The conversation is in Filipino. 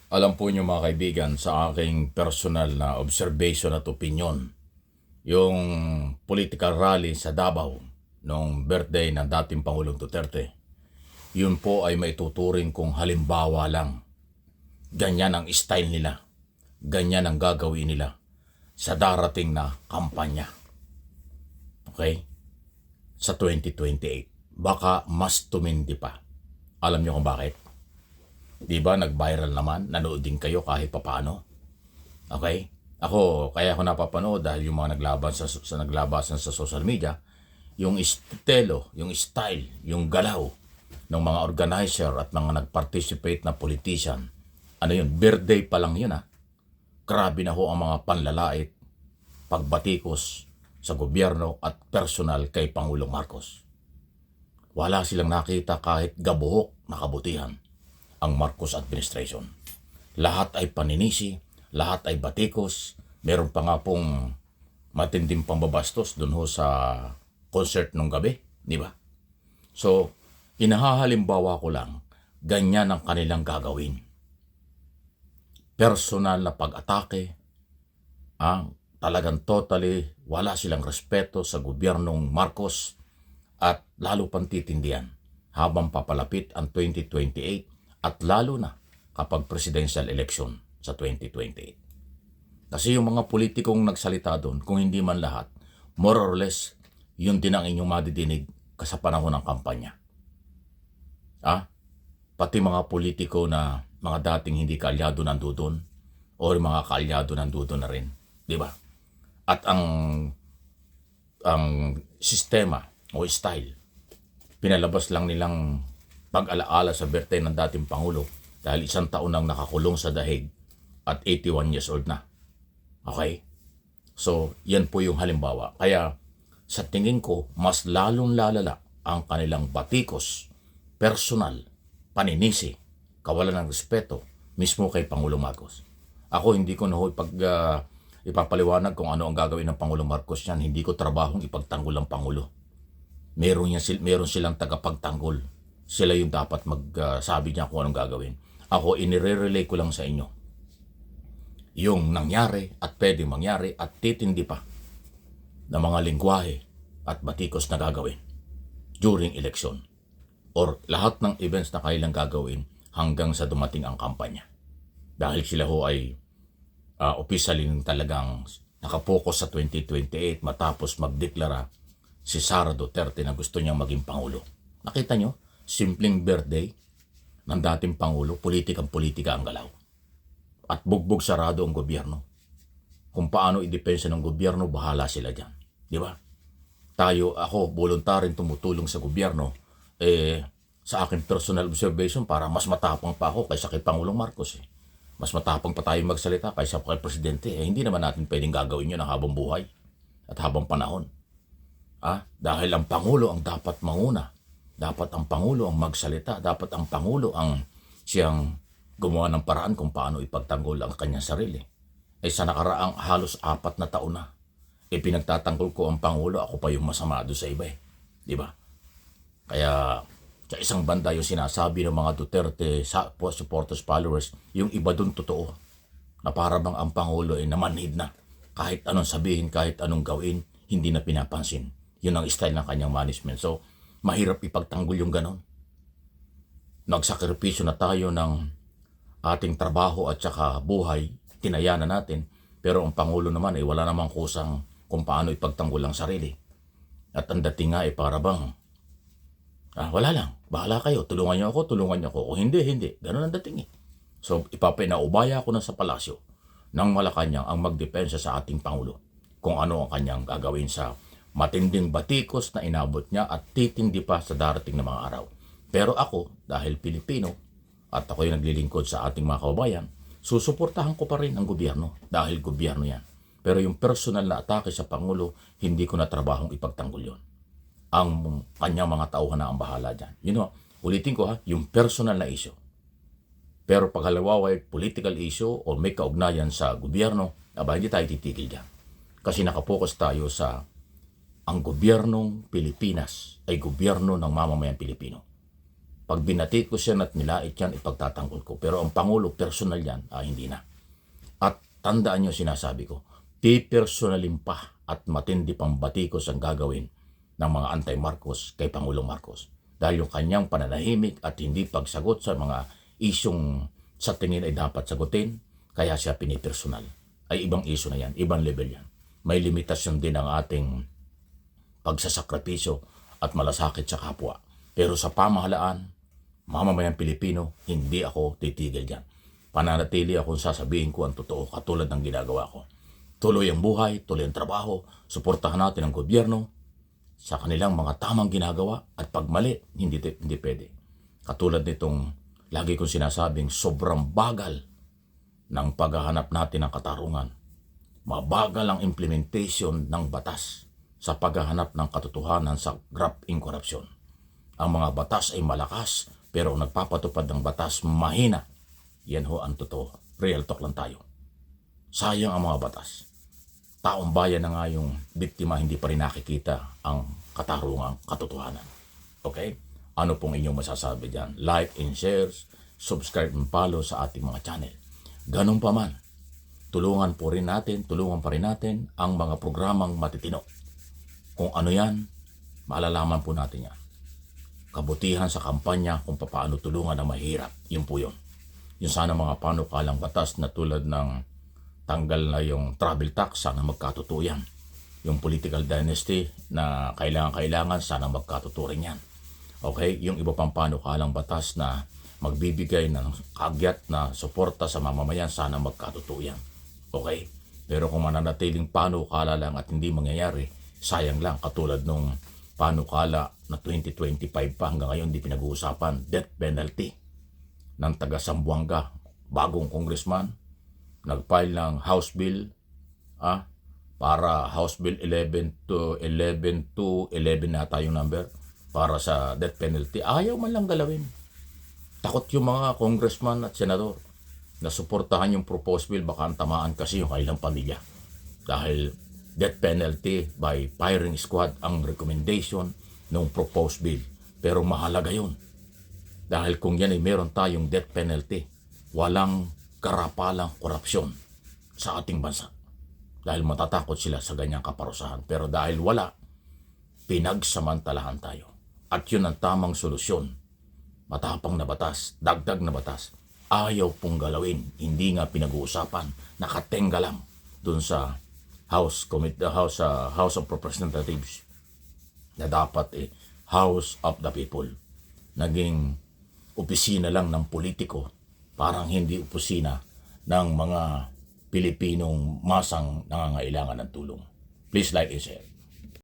Alam po niyo mga kaibigan, sa aking personal na observation at opinion, yung political rally sa Davao noong birthday ng dating Pangulong Duterte, yun po ay maituturing kung halimbawa lang. Ganyan ang style nila. Ganyan ang gagawin nila sa darating na kampanya. Okay? Sa 2028. Baka mas tumindi pa. Alam niyo kung bakit? Di ba nag-viral naman? Nanood din kayo kahit papaano. Okay? Kaya ako napapanood dahil yung mga naglabasan sa social media, yung estilo, yung style, yung galaw ng mga organizer at mga nag-participate na politician. Ano yun? Birthday pa lang yun. Grabe na ho ang mga panlalait, pagbatikos sa gobyerno at personal kay Pangulong Marcos. Wala silang nakita kahit gabuhok na kabutihan ang Marcos administration. Lahat ay paninisi, lahat ay batikos. Meron pa nga pong matinding pambabastos dun ho sa concert nung gabi, di ba? So, inahahalimbawa ko lang, ganyan ang kanilang gagawin. Personal na pag-atake, talagang totally wala silang respeto sa gobyernong Marcos at lalo pang titindihan habang papalapit ang 2028 at lalo na kapag presidential election sa 2028. Kasi yung mga politikong nagsalita doon, kung hindi man lahat, more or less, yun din ang inyong madidinig sa panahon ng kampanya. Pati mga politiko na mga dating hindi kaalyado nandoon o mga kaalyado nandoon na rin. Di ba? At ang sistema o style, pinalabas lang nilang pag-alaala sa birthday ng dating Pangulo dahil 1 taon nang nakakulong sa dahig at 81 years old na. Okay? So, yan po yung halimbawa. Kaya, sa tingin ko, mas lalong lalala ang kanilang batikos, personal, paninisi, kawalan ng respeto, mismo kay Pangulong Marcos. Ako hindi ko na ipapaliwanag kung ano ang gagawin ng Pangulong Marcos yan. Hindi ko trabahong ipagtanggol ang Pangulo. Meron silang tagapagtanggol. Sila yung dapat magsabi niya kung anong gagawin. Ako, inire-relay ko lang sa inyo yung nangyari at pwedeng mangyari at titindi pa na mga lingwahe at batikos na gagawin during election or lahat ng events na kailang gagawin hanggang sa dumating ang kampanya. Dahil sila ho ay officially talagang nakapokus sa 2028 matapos magdeklara si Sara Duterte na gusto niyang maging Pangulo. Nakita nyo? Simpleng birthday ng dating Pangulo, politikang-politika ang galaw. At bugbog sarado ang gobyerno. Kung paano idepensa ng gobyerno, bahala sila dyan. Di ba? Ako, voluntaryong tumutulong sa gobyerno, sa aking personal observation, para mas matapang pa ako kaysa kay Pangulong Marcos. Mas matapang pa tayo magsalita kaysa kay Presidente. Hindi naman natin pwedeng gagawin yun habang buhay at habang panahon. Dahil ang Pangulo ang dapat manguna. Dapat ang Pangulo ang magsalita. Dapat ang Pangulo ang siyang gumawa ng paraan kung paano ipagtanggol ang kanyang sarili. Sa nakaraang halos 4 na taon na, pinagtatanggol ko ang Pangulo, ako pa yung masama doon sa iba. Di ba? Kaya sa isang banda yung sinasabi ng mga Duterte supporters, followers, yung iba doon totoo. Na para bang ang Pangulo ay namanhid na. Kahit anong sabihin, kahit anong gawin, hindi na pinapansin. Yun ang style ng kanyang management. So, mahirap ipagtanggol yung ganon. Nagsakripisyo na tayo ng ating trabaho at saka buhay, tinaya na natin, pero ang Pangulo naman ay wala namang kusang kung paano ipagtanggol ang sarili. At ang dating nga ay para bang, wala lang, bahala kayo, tulungan niyo ako, o hindi, ganon ang dating . So ipapinaubaya ko na sa palasyo ng Malacanang ang magdepensa sa ating Pangulo kung ano ang kanyang gagawin sa matinding batikos na inabot niya at titindi pa sa darating na mga araw. Pero ako, dahil Pilipino, at ako'y naglilingkod sa ating mga kababayan, susuportahan ko pa rin ang gobyerno dahil gobyerno yan. Pero yung personal na atake sa Pangulo, hindi ko na trabahong ipagtanggol yun. Ang kanyang mga tauhan na ang bahala dyan. Ulitin ko yung personal na issue. Pero pag halawaw ay political issue o may kaugnayan sa gobyerno, hindi tayo titigil dyan. Kasi nakapokus tayo sa ang gobyernong Pilipinas ay gobyerno ng mamamayang Pilipino. Pag binati ko siya at nilait yan, ipagtatanggol ko. Pero ang Pangulo, personal yan, hindi na. At tandaan nyo sinasabi ko, pipersonalin pa at matindi pang batikos ang gagawin ng mga anti-Marcos kay Pangulong Marcos. Dahil yung kanyang pananahimik at hindi pagsagot sa mga isyong sa tingin ay dapat sagutin, kaya siya pinipersonal. Ay ibang isyo na yan, ibang level yan. May limitasyon din ang ating pagsasakripisyo at malasakit sa kapwa. Pero sa pamahalaan, mamamayang Pilipino, hindi ako titigil dyan. Pananatili akong sasabihin ko ang totoo katulad ng ginagawa ko. Tuloy ang buhay, tuloy ang trabaho, suportahan natin ang gobyerno sa kanilang mga tamang ginagawa at pag mali, hindi pwede. Katulad nitong lagi kong sinasabing sobrang bagal ng paghahanap natin ng katarungan. Mabagal ang implementation ng batas sa paghahanap ng katotohanan sa graft in corruption. Ang mga batas ay malakas, pero nagpapatupad ng batas mahina. Yan ho ang totoo. Real talk lang tayo. Sayang ang mga batas. Taong bayan na nga yung biktima, hindi pa rin nakikita ang katarungang katotohanan. Okay? Ano pong inyong masasabi dyan? Like and share, subscribe and follow sa ating mga channel. Ganun pa man, tulungan pa rin natin ang mga programang matitino. Kung ano yan, malalaman po natin yan. Kabutihan sa kampanya kung paano tulungan ang mahirap. Yun po yun. Yung sana mga panukalang batas na tulad ng tanggal na yung travel tax, sana magkatotoo yan. Yung political dynasty na kailangan, sana magkatotoo rin yan. Okay? Yung iba pang panukalang batas na magbibigay ng kagyat na suporta sa mamamayan, sana magkatotoo yan. Okay? Pero kung mananatiling panukala lang at hindi mangyayari, sayang lang, katulad nung panukala na 2025 pa hanggang ngayon di pinag-uusapan, death penalty ng taga Zamboanga, bagong congressman, nag-file ng House Bill para House Bill 11 to 11 na tayong number para sa death penalty. Ayaw man lang galawin. Takot yung mga congressman at senador na suportahan yung proposed bill, baka tamaan kasi yung kailang pamilya. Dahil death penalty by firing squad ang recommendation ng proposed bill. Pero mahalaga yun. Dahil kung yan ay meron tayong death penalty, walang karapalang korupsyon sa ating bansa. Dahil matatakot sila sa ganyang kaparusahan. Pero dahil wala, pinagsamantalahan tayo. At yun ang tamang solusyon. Matapang na batas, dagdag na batas, ayaw pong galawin. Hindi nga pinag-uusapan, nakatenga lang dun sa House of Representatives na dapat House of the People. Naging opisina lang ng politiko, parang hindi opisina ng mga Pilipinong masang nangangailangan ng tulong. Please like and share.